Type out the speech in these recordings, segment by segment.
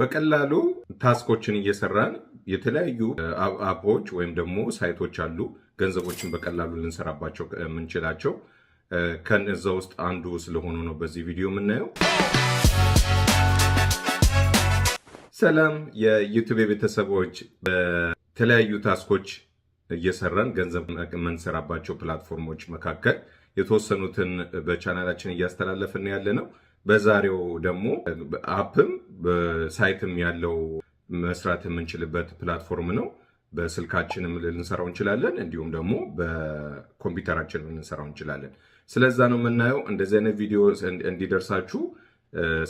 በቀላሉ ታስኮችን እየሰራን የተለያዩ አፖች ወይም ደግሞ ሳይቶች አሉ ገንዘቦችን በቀላሉ ልንሰራባቸው የምንችላቸው ከነዛ ውስጥ አንዱ ስለሆነ ነው በዚህ ቪዲዮ የምናየው። ሰላም የዩቲዩብ ቤተሰቦች፣ በተለያዩ ታስኮች እየሰራን ገንዘብ የምንሰራባቸው ፕላትፎርሞች መካከል የተወሰኑትን በቻናላችን እያስተላለፍን ያለ ነው። በዛሬው ደግሞ አፕም በሳይትም ያለው መስራት የምንችልበት ፕላትፎርም ነው። በስልካችንም ልንሰራው እንችላለን፣ እንዲሁም ደግሞ በኮምፒውተራችን ልንሰራው እንችላለን። ስለዛ ነው የምናየው። እንደዚህ አይነት ቪዲዮ እንዲደርሳችሁ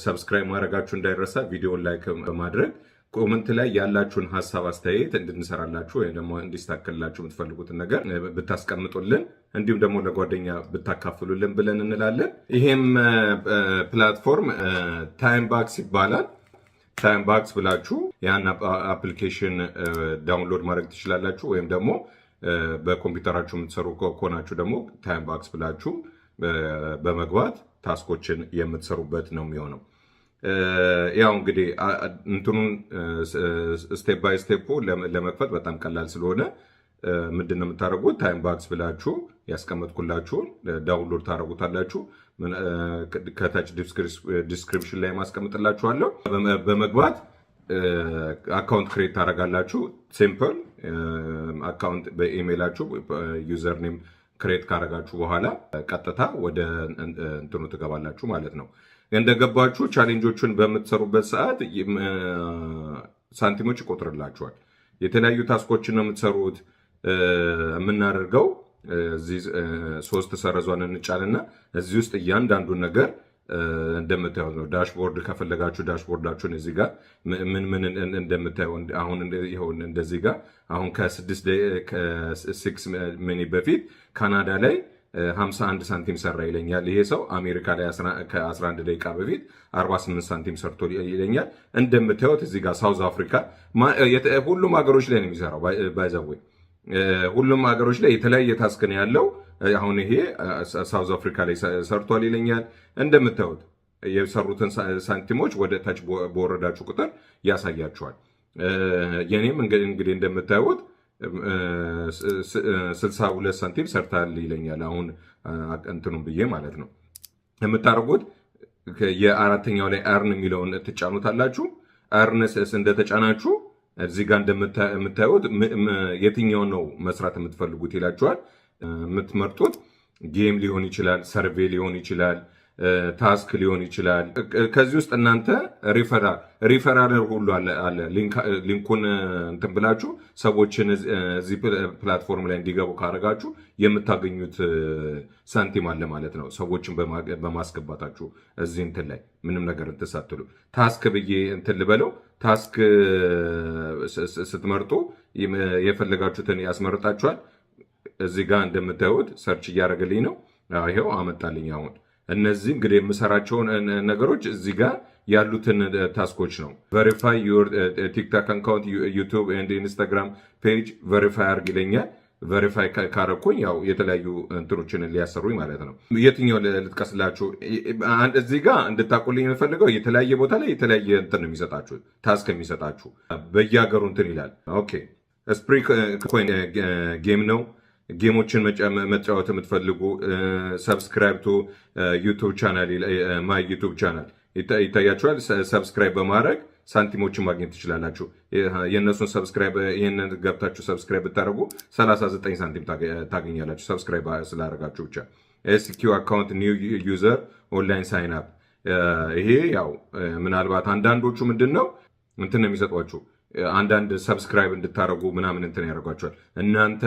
ሰብስክራይብ ማድረጋችሁ እንዳይረሳ፣ ቪዲዮን ላይክ በማድረግ ኮመንት ላይ ያላችሁን ሀሳብ አስተያየት እንድንሰራላችሁ ወይም ደግሞ እንዲስተካከልላችሁ የምትፈልጉትን ነገር ብታስቀምጡልን እንዲሁም ደግሞ ለጓደኛ ብታካፍሉልን ብለን እንላለን። ይሄም ፕላትፎርም ታይም ባክስ ይባላል። ታይም ባክስ ብላችሁ ያን አፕሊኬሽን ዳውንሎድ ማድረግ ትችላላችሁ። ወይም ደግሞ በኮምፒውተራችሁ የምትሰሩ ከሆናችሁ ደግሞ ታይም ባክስ ብላችሁ በመግባት ታስኮችን የምትሰሩበት ነው የሚሆነው። ያው እንግዲህ እንትኑን ስቴፕ ባይ ስቴፕ ለመክፈት በጣም ቀላል ስለሆነ ምንድነው የምታደርጉት? ታይም ባክስ ብላችሁ ያስቀመጥኩላችሁን ዳውንሎድ ታደርጉታላችሁ። ከታች ዲስክሪፕሽን ላይ ማስቀምጥላችኋለሁ። በመግባት አካውንት ክሬት ታደርጋላችሁ። ሲምፕል አካውንት በኢሜይላችሁ ዩዘር ኔም ክሬት ካደረጋችሁ በኋላ ቀጥታ ወደ እንትኑ ትገባላችሁ ማለት ነው። እንደገባችሁ ቻሌንጆቹን በምትሰሩበት ሰዓት ሳንቲሞች ይቆጥርላችኋል። የተለያዩ ታስኮችን ነው የምትሰሩት። የምናደርገው እዚህ 3 ሰረዟን እንጫልና እዚህ ውስጥ እያንዳንዱን ነገር እንደምታዩት ነው። ዳሽቦርድ ከፈለጋችሁ ዳሽቦርዳችሁን እዚህ ጋር ምን እንደምታዩ አሁን እንደዚህ ጋር አሁን ከ6 ሚኒት በፊት ካናዳ ላይ 51 ሳንቲም ሰራ ይለኛል። ይሄ ሰው አሜሪካ ላይ ከ11 ደቂቃ በፊት 48 ሳንቲም ሰርቶ ይለኛል። እንደምታዩት እዚህ ጋር ሳውዝ አፍሪካ ሁሉም ሀገሮች ላይ ነው የሚሰራው። ባይዘዌ ሁሉም ሀገሮች ላይ የተለያየ ታስክ ነው ያለው። አሁን ይሄ ሳውዝ አፍሪካ ላይ ሰርቷል ይለኛል። እንደምታዩት የሰሩትን ሳንቲሞች ወደ ታች በወረዳችሁ ቁጥር ያሳያችኋል። የኔም እንግዲህ እንደምታዩት 62 ሳንቲም ሰርታል ይለኛል። አሁን እንትኑም ብዬ ማለት ነው። የምታደርጉት የአራተኛው ላይ አርን የሚለውን ትጫኑታላችሁ። አርን እንደተጫናችሁ እዚህ ጋር እንደምታዩት የትኛው ነው መስራት የምትፈልጉት ይላችኋል። የምትመርጡት ጌም ሊሆን ይችላል፣ ሰርቬ ሊሆን ይችላል፣ ታስክ ሊሆን ይችላል። ከዚህ ውስጥ እናንተ ሪፈራል ሁሉ አለ። ሊንኩን እንትን ብላችሁ ሰዎችን እዚህ ፕላትፎርም ላይ እንዲገቡ ካደረጋችሁ የምታገኙት ሳንቲም አለ ማለት ነው። ሰዎችን በማስገባታችሁ እዚህ እንትን ላይ ምንም ነገር እንትን ሳትሉ ታስክ ብዬ እንትን ልበለው። ታስክ ስትመርጡ የፈለጋችሁትን ያስመርጣችኋል። እዚህ ጋር እንደምታዩት ሰርች እያደረገልኝ ነው። ይሄው አመጣልኝ። አሁን እነዚህ እንግዲህ የምሰራቸውን ነገሮች እዚህ ጋር ያሉትን ታስኮች ነው። ቨሪፋይ ዩር ቲክቶክ አካውንት፣ ዩቲዩብ ኤንድ ኢንስታግራም ፔጅ ቨሪፋይ አድርግ ይለኛል። ቨሪፋይ ካረኩኝ ያው የተለያዩ እንትኖችን ሊያሰሩኝ ማለት ነው። የትኛው ልጥቀስላችሁ? እዚህ ጋር እንድታቁልኝ የምፈልገው የተለያየ ቦታ ላይ የተለያየ እንትን ነው የሚሰጣችሁ ታስክ የሚሰጣችሁ በየሀገሩ እንትን ይላል። ኦኬ ስፕሪ ኮይን ጌም ነው። ጌሞችን መጫወት የምትፈልጉ ሰብስክራይብ ቱ ዩቱብ ቻናል፣ ማይ ዩቱብ ቻናል ይታያችኋል። ሰብስክራይብ በማድረግ ሳንቲሞችን ማግኘት ትችላላችሁ። የእነሱን ሰብስክራይብ ይህንን ገብታችሁ ሰብስክራይብ ብታደርጉ 39 ሳንቲም ታገኛላችሁ። ሰብስክራይብ ስላደረጋችሁ ብቻ። ኤስኪው አካውንት ኒው ዩዘር ኦንላይን ሳይን አፕ። ይሄ ያው ምናልባት አንዳንዶቹ ምንድን ነው እንትን ነው የሚሰጧችሁ አንዳንድ ሰብስክራይብ እንድታደርጉ ምናምን እንትን ያደርጓቸዋል። እናንተ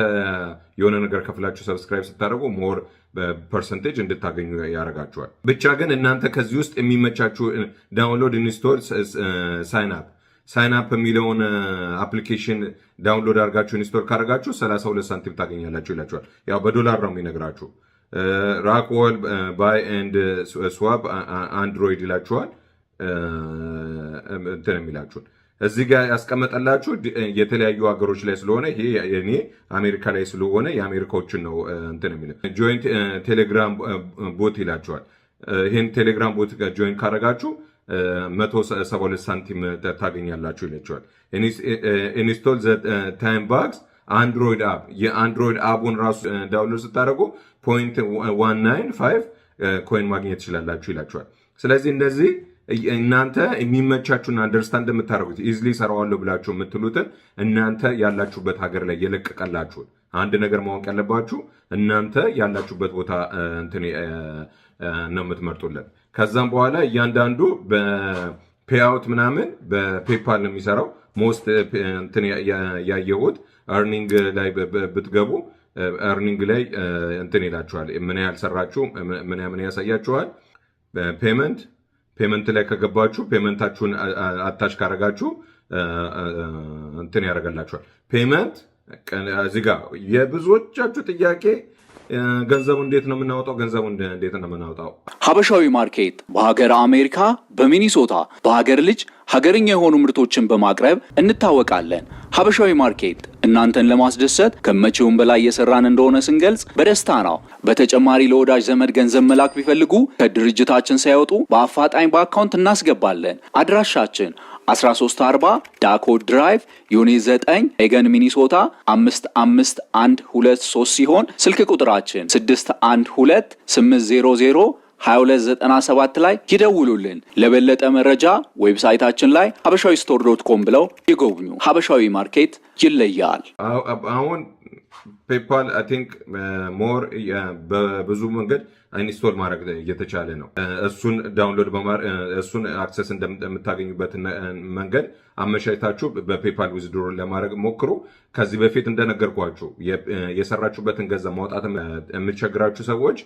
የሆነ ነገር ከፍላችሁ ሰብስክራይብ ስታደርጉ ሞር በፐርሰንቴጅ እንድታገኙ ያደርጋችኋል። ብቻ ግን እናንተ ከዚህ ውስጥ የሚመቻችሁ ዳውንሎድ፣ ኢንስቶል፣ ሳይን አፕ የሚለውን አፕሊኬሽን ዳውንሎድ አድርጋችሁ ኢንስቶል ካደርጋችሁ 32 ሳንቲም ታገኛላችሁ ይላችኋል። ያው በዶላር ነው የሚነግራችሁ። ራክዎል ባይ ኤንድ ስዋፕ አንድሮይድ ይላችኋል። እንትን የሚላችሁን እዚህ ጋር ያስቀመጠላችሁ የተለያዩ ሀገሮች ላይ ስለሆነ ይሄ የኔ አሜሪካ ላይ ስለሆነ የአሜሪካዎችን ነው እንትን የሚለው። ጆይን ቴሌግራም ቦት ይላችኋል። ይሄን ቴሌግራም ቦት ጋር ጆይን ካረጋችሁ 172 ሳንቲም ታገኛላችሁ ይላችኋል። ኢንስቶል ዘ ታይም ባክስ አንድሮይድ አፕ የአንድሮይድ አፑን ራሱ ዳውንሎድ ስታደርጉ 0.195 ኮይን ማግኘት ትችላላችሁ ይላችኋል። ስለዚህ እንደዚህ እናንተ የሚመቻችሁና አንደርስታንድ የምታደርጉት ኢዝሊ ሰራዋለሁ ብላችሁ የምትሉትን እናንተ ያላችሁበት ሀገር ላይ የለቀቀላችሁን አንድ ነገር ማወቅ ያለባችሁ እናንተ ያላችሁበት ቦታ ነው የምትመርጡለት። ከዛም በኋላ እያንዳንዱ በፔአውት ምናምን በፔፓል ነው የሚሰራው። ሞስት ያየሁት እርኒንግ ላይ ብትገቡ እርኒንግ ላይ ይላችኋል ምን ያህል ሰራችሁ ምን ያሳያችኋል። ፔመንት ላይ ከገባችሁ ፔመንታችሁን አታች ካረጋችሁ ያደርጋላችኋል። ፔመንት እዚህ ጋር የብዙዎቻችሁ ጥያቄ ገንዘቡ እንዴት ነው የምናወጣው? ገንዘቡ እንዴት ነው የምናወጣው? ሀበሻዊ ማርኬት በሀገር አሜሪካ በሚኒሶታ በሀገር ልጅ ሀገርኛ የሆኑ ምርቶችን በማቅረብ እንታወቃለን። ሀበሻዊ ማርኬት እናንተን ለማስደሰት ከመቼውም በላይ እየሰራን እንደሆነ ስንገልጽ በደስታ ነው። በተጨማሪ ለወዳጅ ዘመድ ገንዘብ መላክ ቢፈልጉ ከድርጅታችን ሳይወጡ በአፋጣኝ በአካውንት እናስገባለን። አድራሻችን 1340 ዳኮት ድራይቭ ዩኒት 9 ኤገን ሚኒሶታ 55123 ሲሆን ስልክ ቁጥራችን 612 800 2297 ላይ ይደውሉልን። ለበለጠ መረጃ ዌብሳይታችን ላይ habashawistore.com ብለው ይጎብኙ። ሀበሻዊ ማርኬት ይለያል። አሁን ፔፓል አይ ቲንክ ሞር በብዙ መንገድ ኢንስቶል ማድረግ እየተቻለ ነው። እሱን ዳውንሎድ እሱን አክሰስ እንደምታገኙበት መንገድ አመቻችታችሁ በፔፓል ዊዝድሮ ለማድረግ ሞክሩ። ከዚህ በፊት እንደነገርኳችሁ የሰራችሁበትን ገንዘብ ማውጣት የምትቸግራችሁ ሰዎች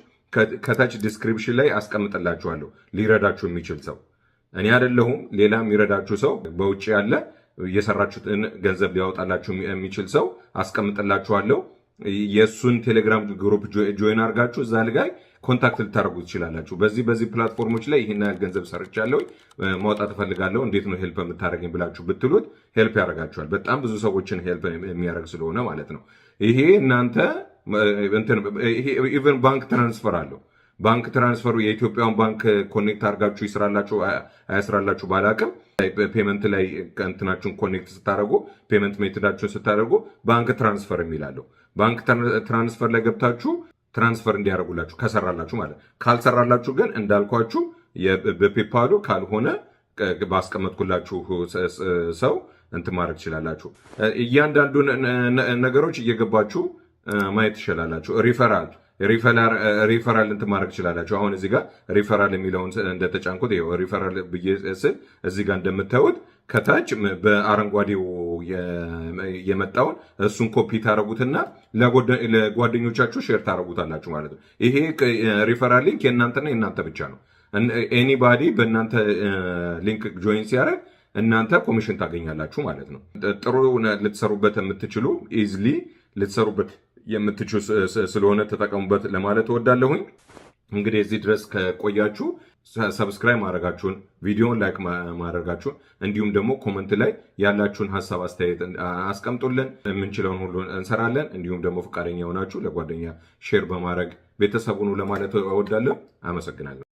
ከታች ዲስክሪፕሽን ላይ አስቀምጥላችኋለሁ። ሊረዳችሁ የሚችል ሰው እኔ አይደለሁም፣ ሌላ የሚረዳችሁ ሰው በውጭ ያለ የሰራችሁትን ገንዘብ ሊያወጣላችሁ የሚችል ሰው አስቀምጥላችኋለሁ። የእሱን ቴሌግራም ግሩፕ ጆይን አድርጋችሁ እዛ ላይ ኮንታክት ልታደርጉ ትችላላችሁ። በዚህ ፕላትፎርሞች ላይ ይህን ያህል ገንዘብ ሰርቻለሁ ማውጣት እፈልጋለሁ እንዴት ነው ሄልፕ የምታደርገኝ ብላችሁ ብትሉት ሄልፕ ያደርጋችኋል። በጣም ብዙ ሰዎችን ሄልፕ የሚያደርግ ስለሆነ ማለት ነው። ይሄ እናንተ ኢቨን ባንክ ትራንስፈር አለው። ባንክ ትራንስፈሩ የኢትዮጵያን ባንክ ኮኔክት አድርጋችሁ ይስራላችሁ አያስራላችሁ ባላቅም ፔመንት ላይ እንትናችሁን ኮኔክት ስታደርጉ ፔመንት ሜቶዳችሁን ስታደርጉ ባንክ ትራንስፈር የሚላለው ባንክ ትራንስፈር ላይ ገብታችሁ ትራንስፈር እንዲያደርጉላችሁ ከሰራላችሁ ማለት። ካልሰራላችሁ ግን እንዳልኳችሁ በፔፓሉ ካልሆነ ባስቀመጥኩላችሁ ሰው እንትን ማድረግ ትችላላችሁ። እያንዳንዱ ነገሮች እየገባችሁ ማየት ትችላላችሁ። ሪፈራል እንትን ማድረግ ትችላላችሁ። አሁን እዚህ ጋር ሪፈራል የሚለውን እንደተጫንኩት ይኸው ሪፈራል ብዬ ስል እዚህ ጋር እንደምታዩት ከታች በአረንጓዴው የመጣውን እሱን ኮፒ ታረጉትና ለጓደኞቻችሁ ሼር ታረጉታላችሁ ማለት ነው። ይሄ ሪፈራል ሊንክ የእናንተና የእናንተ ብቻ ነው። ኤኒባዲ በእናንተ ሊንክ ጆይን ሲያደርግ እናንተ ኮሚሽን ታገኛላችሁ ማለት ነው። ጥሩ ልትሰሩበት የምትችሉ ኢዝሊ ልትሰሩበት የምትችሉ ስለሆነ ተጠቀሙበት ለማለት እወዳለሁኝ። እንግዲህ እዚህ ድረስ ከቆያችሁ ሰብስክራይብ ማድረጋችሁን፣ ቪዲዮን ላይክ ማድረጋችሁን እንዲሁም ደግሞ ኮመንት ላይ ያላችሁን ሀሳብ አስተያየት አስቀምጡልን። የምንችለውን ሁሉ እንሰራለን። እንዲሁም ደግሞ ፈቃደኛ ሆናችሁ ለጓደኛ ሼር በማድረግ ቤተሰቡን ለማለት እወዳለሁ። አመሰግናለሁ።